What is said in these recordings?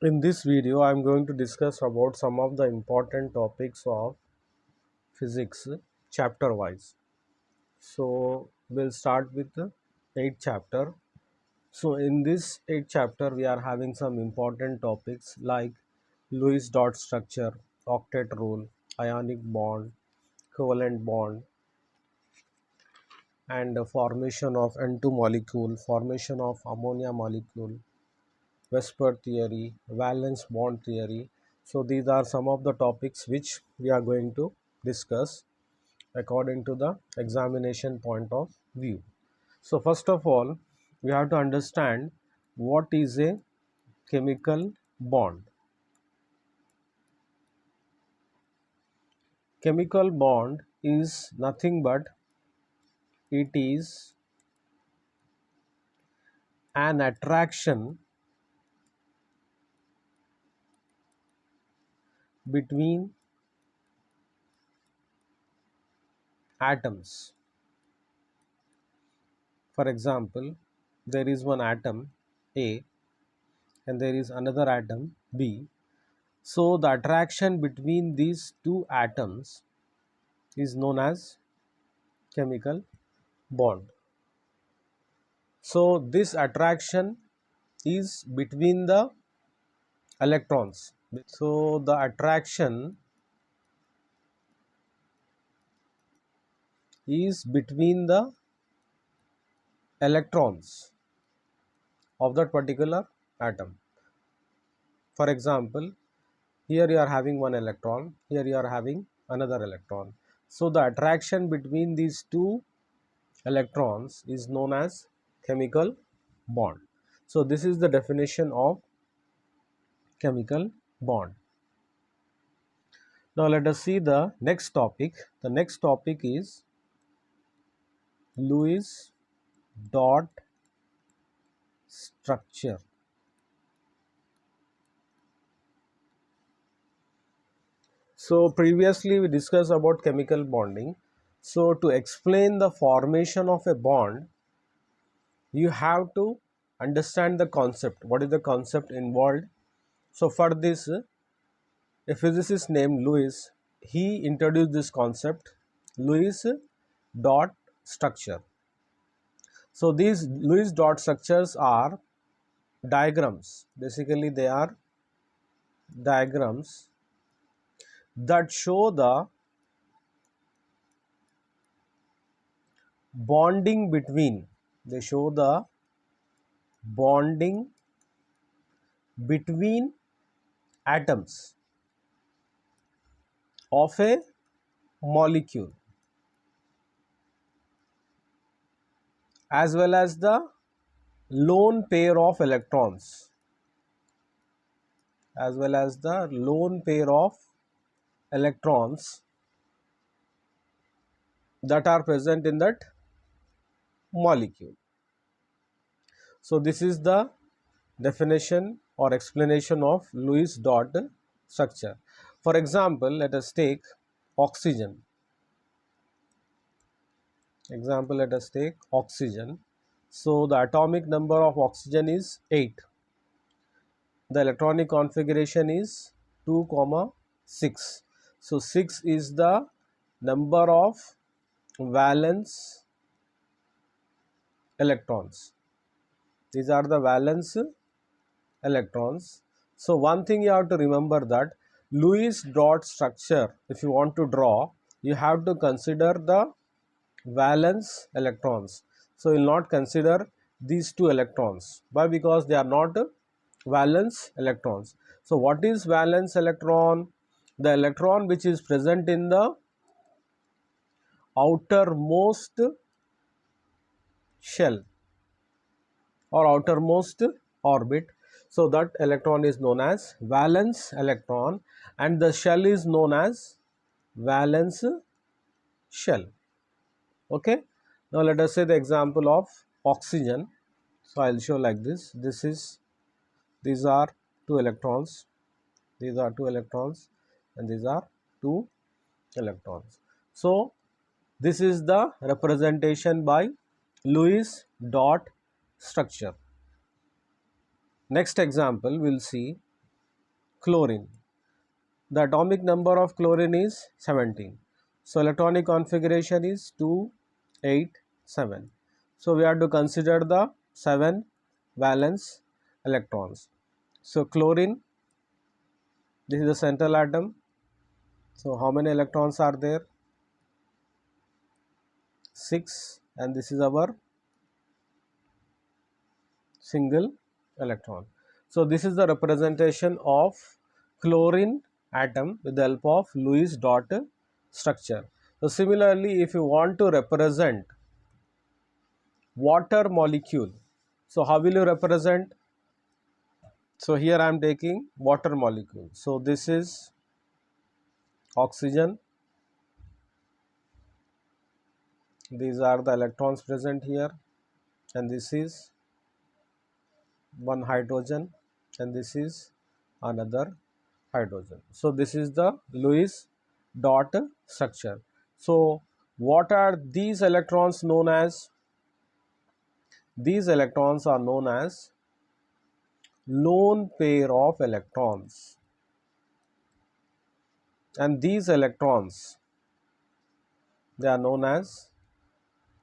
In this video, I am going to discuss about some of the important topics of physics chapter wise. So, we'll start with the 8th chapter. So, in this 8th chapter, we are having some important topics like Lewis dot structure, octet rule, ionic bond, covalent bond, and the formation of N2 molecule, formation of ammonia molecule, Vesper theory, valence bond theory. So these are some of the topics which we are going to discuss according to the examination point of view. So first of all, we have to understand what is a chemical bond. Chemical bond is nothing but it is an attraction between atoms. For example, there is one atom A and there is another atom B. So the attraction between these two atoms is known as chemical bond. So this attraction is between the electrons. So the attraction is between the electrons of that particular atom. For example, here you are having one electron, here you are having another electron. So the attraction between these two electrons is known as chemical bond. So this is the definition of chemical bond. Now let us see the next topic. The next topic is Lewis dot structure. So previously we discussed about chemical bonding. So to explain the formation of a bond, you have to understand the concept. What is the concept involved? So for this, a physicist named Lewis, he introduced this concept, Lewis dot structure. So these Lewis dot structures are diagrams. Basically, they are diagrams that show the bonding between. They show the bonding between atoms of a molecule, as well as the lone pair of electrons, as well as the lone pair of electrons that are present in that molecule. So this is the definition or explanation of Lewis dot structure. For example, let us take oxygen. Example, let us take oxygen. So the atomic number of oxygen is 8. The electronic configuration is 2, 6. So 6 is the number of valence electrons. These are the valence electrons. So one thing you have to remember, that Lewis dot structure, if you want to draw, you have to consider the valence electrons. So you will not consider these two electrons. Why? Because they are not valence electrons. So what is valence electron? The electron which is present in the outermost shell or outermost orbit. So that electron is known as valence electron, and the shell is known as valence shell. Okay. Now let us say the example of oxygen. So I will show like this. These are two electrons. These are two electrons, and these are two electrons. So this is the representation by Lewis dot structure. Next example we'll see chlorine. The atomic number of chlorine is 17. So electronic configuration is 2, 8, 7. So we have to consider the 7 valence electrons. So chlorine, this is the central atom. So how many electrons are there? 6, and this is our single electron. So this is the representation of chlorine atom with the help of Lewis dot structure. So similarly, if you want to represent water molecule, so how will you represent? So here I am taking water molecule. So this is oxygen. These are the electrons present here, and this is one hydrogen, and this is another hydrogen. So this is the Lewis dot structure. So what are these electrons known as? These electrons are known as lone pair of electrons, and these electrons, they are known as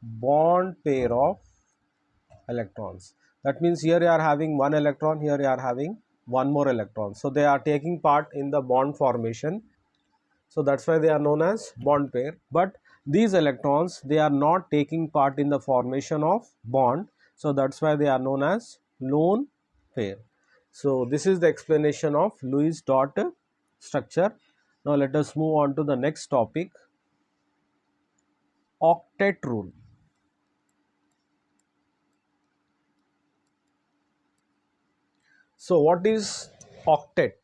bond pair of electrons. That means here you are having one electron, here you are having one more electron. So they are taking part in the bond formation. So that's why they are known as bond pair. But these electrons, they are not taking part in the formation of bond. So that's why they are known as lone pair. So this is the explanation of Lewis dot structure. Now let us move on to the next topic, octet rule. So what is octet?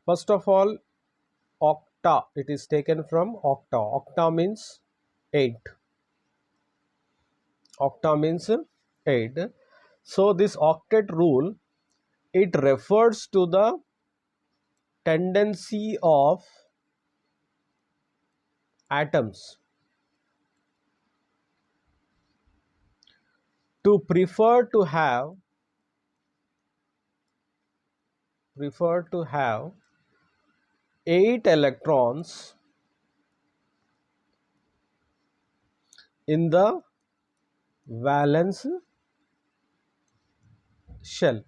First of all, octa, it is taken from octa. Octa means 8. Octa means 8. So this octet rule, it refers to the tendency of atoms to prefer to have 8 electrons in the valence shell.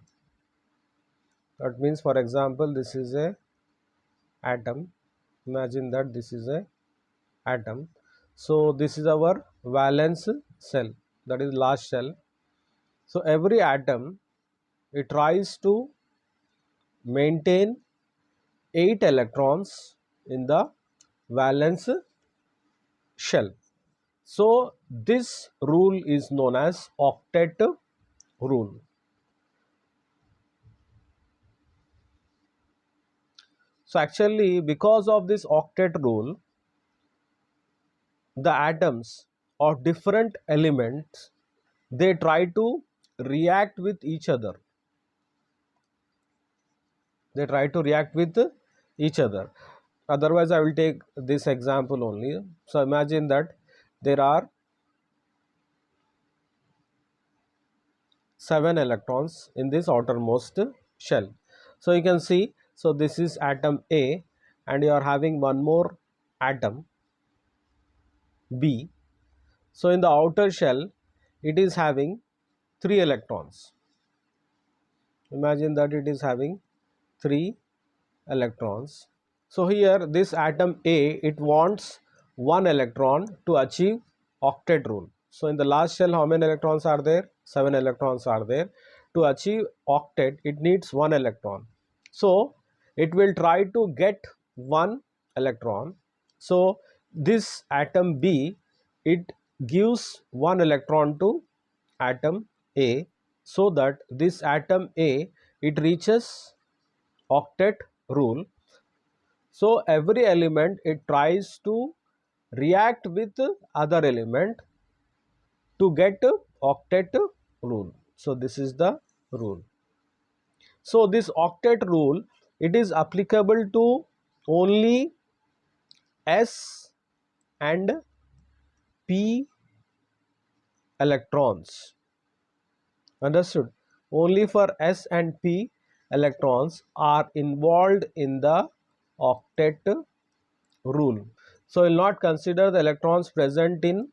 That means, for example, this is a atom. Imagine that this is a atom. So this is our valence shell, that is last shell. So every atom, it tries to maintain 8 electrons in the valence shell. So this rule is known as octet rule. So actually, because of this octet rule, the atoms of different elements, they try to react with each other. They try to react with each other. Otherwise, I will take this example only. So imagine that there are 7 electrons in this outermost shell. So you can see, so this is atom A, and you are having one more atom B. So in the outer shell, it is having 3 electrons. Imagine that it is having 3 electrons. So here this atom A, it wants 1 electron to achieve octet rule. So in the last shell, how many electrons are there? 7 electrons are there. To achieve octet, it needs 1 electron. So it will try to get 1 electron. So this atom B, it gives 1 electron to atom A, so that this atom A, it reaches octet rule. So every element, it tries to react with other element to get octet rule. So this is the rule. So this octet rule, it is applicable to only S and P electrons. Understood? Only for S and P electrons are involved in the octet rule. So we will not consider the electrons present in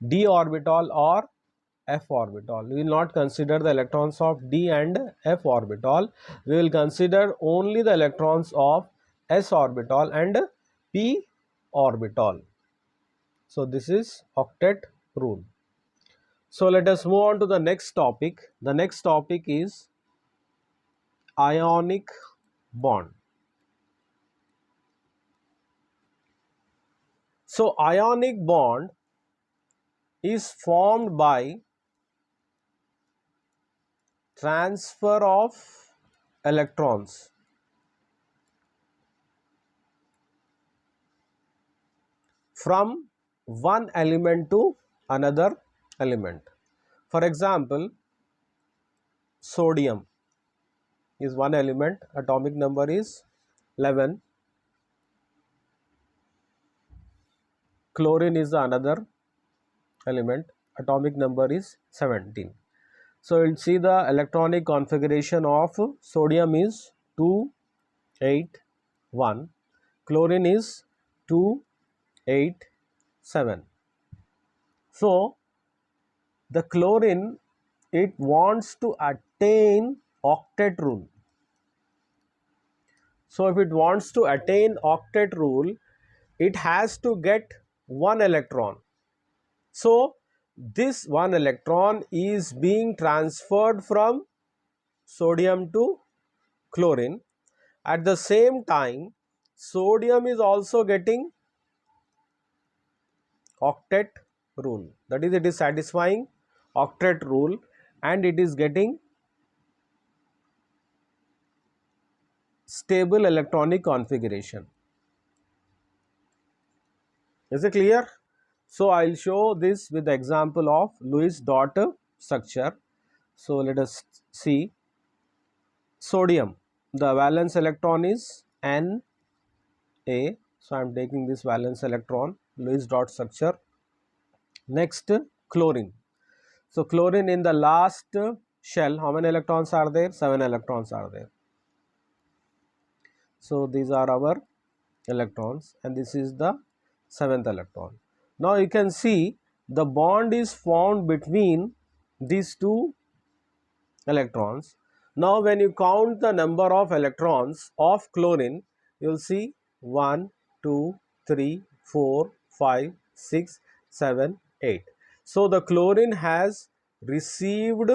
d orbital or f orbital. We will not consider the electrons of d and f orbital. We will consider only the electrons of s orbital and p orbital. So this is octet rule. So let us move on to the next topic. The next topic is ionic bond. So ionic bond is formed by transfer of electrons from one element to another element. For example, sodium is one element, atomic number is 11. Chlorine is another element, atomic number is 17. So we will see the electronic configuration of sodium is 2, 8, 1. Chlorine is 2, 8, 7. So the chlorine, it wants to attain octet rule. So if it wants to attain octet rule, it has to get one electron. So this one electron is being transferred from sodium to chlorine. At the same time, sodium is also getting octet rule. That is, it is satisfying octet rule and it is getting stable electronic configuration. Is it clear? So I will show this with the example of Lewis dot structure. So let us see. Sodium, the valence electron is Na. So I am taking this valence electron, Lewis dot structure. Next, chlorine. So chlorine, in the last shell, how many electrons are there? 7 electrons are there. So these are our electrons and this is the 7th electron. Now you can see the bond is formed between these two electrons. Now when you count the number of electrons of chlorine, you will see 1, 2, 3, 4, 5, 6, 7, 8. So the chlorine has received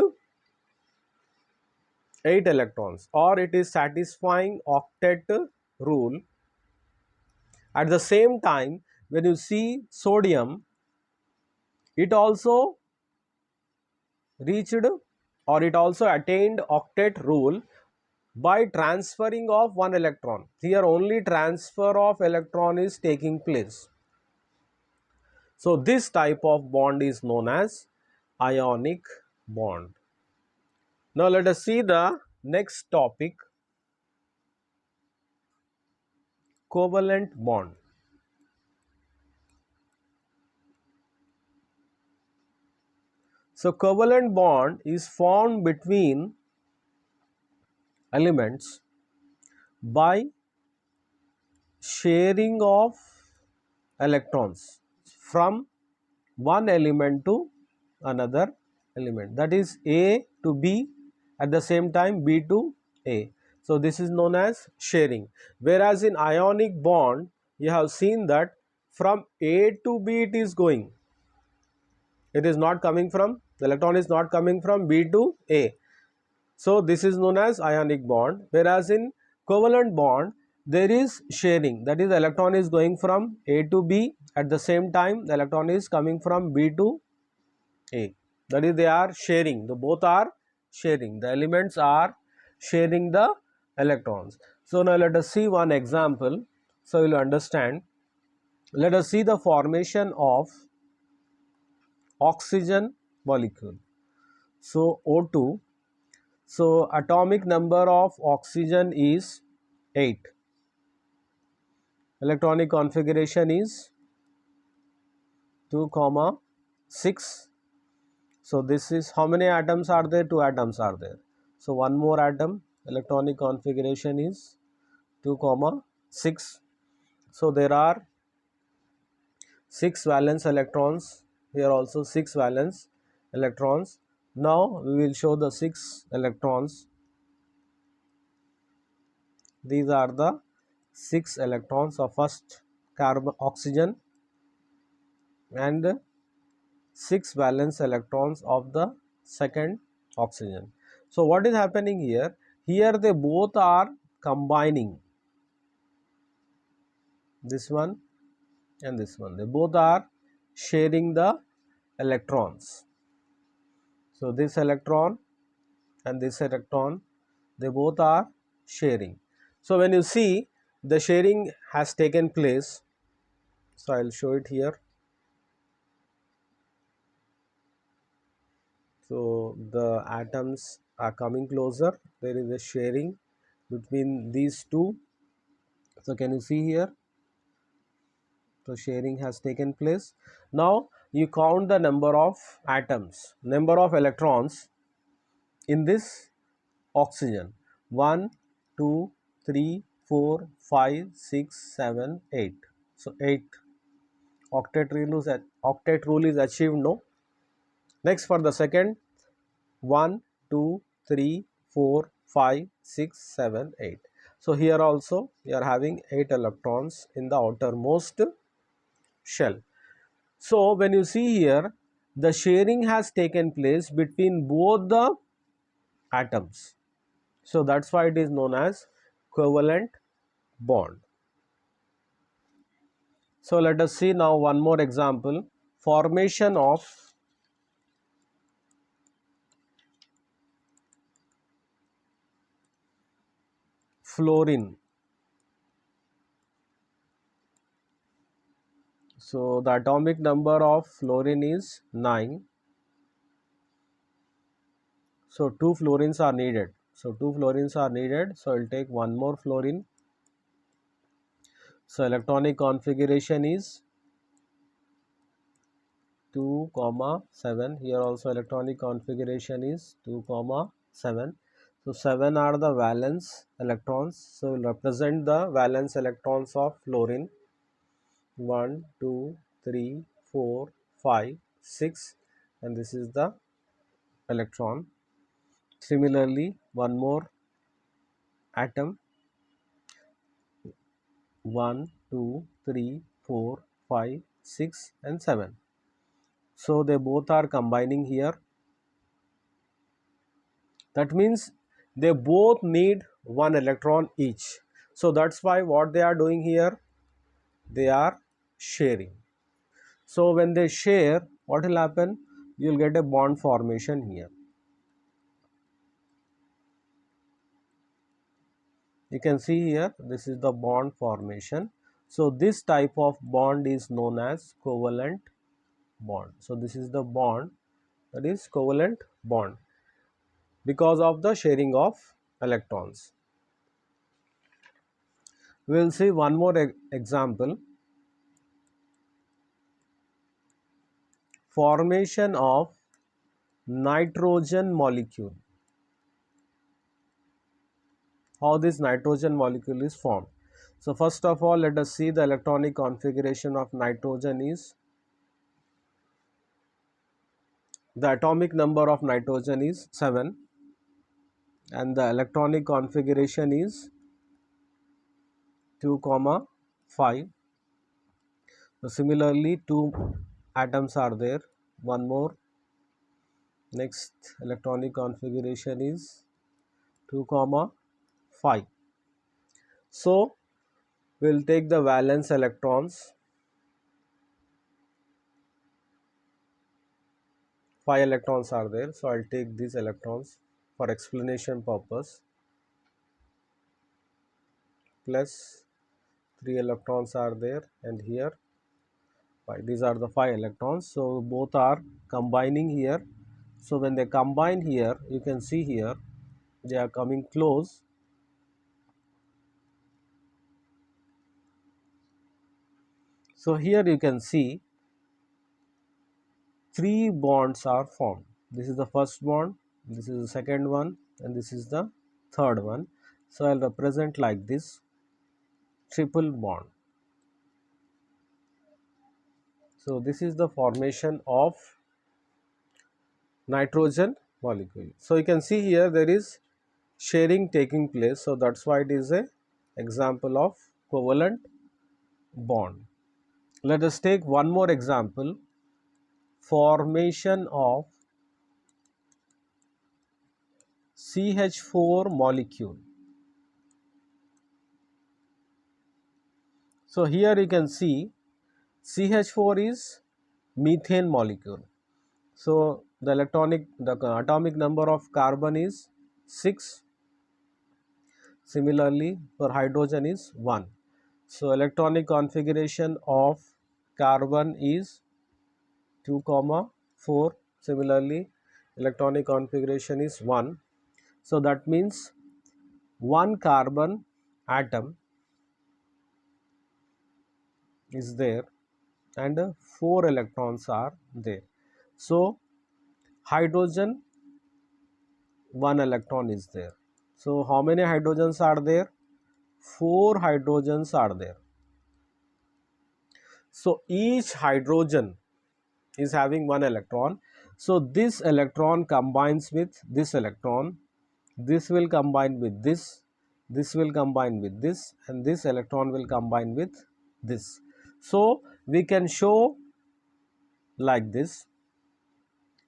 8 electrons, or it is satisfying octet rule. At the same time, when you see sodium, it also reached or it also attained octet rule by transferring of one electron. Here only transfer of electron is taking place. So this type of bond is known as ionic bond. Now let us see the next topic, covalent bond. So covalent bond is formed between elements by sharing of electrons from one element to another element, that is A to B, at the same time B to A. So this is known as sharing. Whereas in ionic bond, you have seen that from A to B it is going. It is not coming from, the electron is not coming from B to A. So this is known as ionic bond. Whereas in covalent bond, there is sharing, that is the electron is going from A to B, at the same time the electron is coming from B to A. That is, they are sharing, the both are sharing, the elements are sharing the electrons. So now let us see one example, so you will understand. Let us see the formation of oxygen molecule. So O2, so atomic number of oxygen is 8. Electronic configuration is 2, 6. So this is, how many atoms are there? 2 atoms are there. So one more atom, electronic configuration is 2 comma 6. So there are 6 valence electrons, here also 6 valence electrons. Now we will show the 6 electrons. These are the 6 electrons of first carbon oxygen and 6 valence electrons of the second oxygen. So what is happening here? Here they both are combining, this one and this one. They both are sharing the electrons. So this electron and this electron, they both are sharing. So when you see the sharing has taken place, so I will show it here. So the atoms are coming closer, there is a sharing between these two. So can you see here? So sharing has taken place. Now you count the number of atoms, number of electrons in this oxygen. 1, 2, 3, 4, 5, 6, 7, 8. So 8. Octet rule is achieved, no? Next for the second, 1, 2, 3, 4, 5, 6, 7, 8. So here also you are having 8 electrons in the outermost shell. So when you see here, the sharing has taken place between both the atoms. So that's why it is known as covalent bond. So let us see now one more example. Formation of fluorine. So the atomic number of fluorine is 9. So 2 fluorines are needed. So I will take one more fluorine. So electronic configuration is 2 comma 7. Here also electronic configuration is 2 comma 7. So 7 are the valence electrons. So we'll represent the valence electrons of fluorine. 1, 2, 3, 4, 5, 6, and this is the electron. Similarly, one more atom, 1, 2, 3, 4, 5, 6 and 7. So they both are combining here. That means they both need one electron each. So that's why what they are doing here, they are sharing. So when they share, what will happen? You will get a bond formation here. You can see here, this is the bond formation. So this type of bond is known as covalent bond. So this is the bond, that is covalent bond, because of the sharing of electrons. We will see one more example. Formation of nitrogen molecule. How this nitrogen molecule is formed. So first of all, let us see the electronic configuration of nitrogen is, the atomic number of nitrogen is 7 and the electronic configuration is 2 comma 5. So similarly, 2 atoms are there, one more. Next electronic configuration is 2 comma 5. So we will take the valence electrons. 5 electrons are there, so I will take these electrons for explanation purpose. Plus 3 electrons are there, and here 5. These are the 5 electrons. So both are combining here. So when they combine here, you can see here they are coming close. So here you can see 3 bonds are formed. This is the first bond, this is the second one, and this is the third one. So I'll represent like this, triple bond. So this is the formation of nitrogen molecule. So you can see here there is sharing taking place, so that's why it is a example of covalent bond. Let us take one more example, formation of CH4 molecule. So here you can see CH4 is methane molecule. So the atomic number of carbon is 6. Similarly, for hydrogen is 1. So electronic configuration of carbon is 2, 4. Similarly, electronic configuration is 1. So that means one carbon atom is there and 4 electrons are there. So hydrogen, 1 electron is there. So how many hydrogens are there? 4 hydrogens are there. So each hydrogen is having 1 electron. So this electron combines with this electron, this will combine with this will combine with this, and this electron will combine with this. So we can show like this.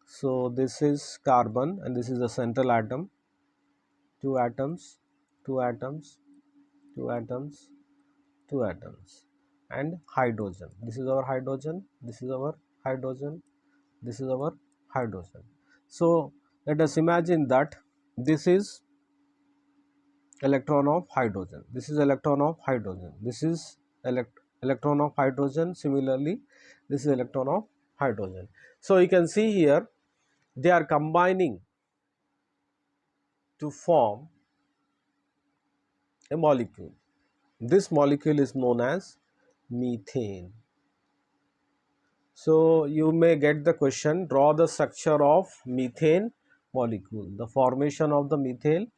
So this is carbon and this is the central atom, 2 atoms, 2 atoms, 2 atoms, 2 atoms, and hydrogen. This is our hydrogen, this is our hydrogen, this is our hydrogen. So let us imagine that this is electron of hydrogen, this is electron of hydrogen, this is electron of hydrogen. Similarly, this is electron of hydrogen. So you can see here they are combining to form a molecule. This molecule is known as methane. So you may get the question, draw the structure of methane molecule, the formation of the methane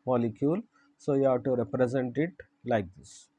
molecule. So you have to represent it like this.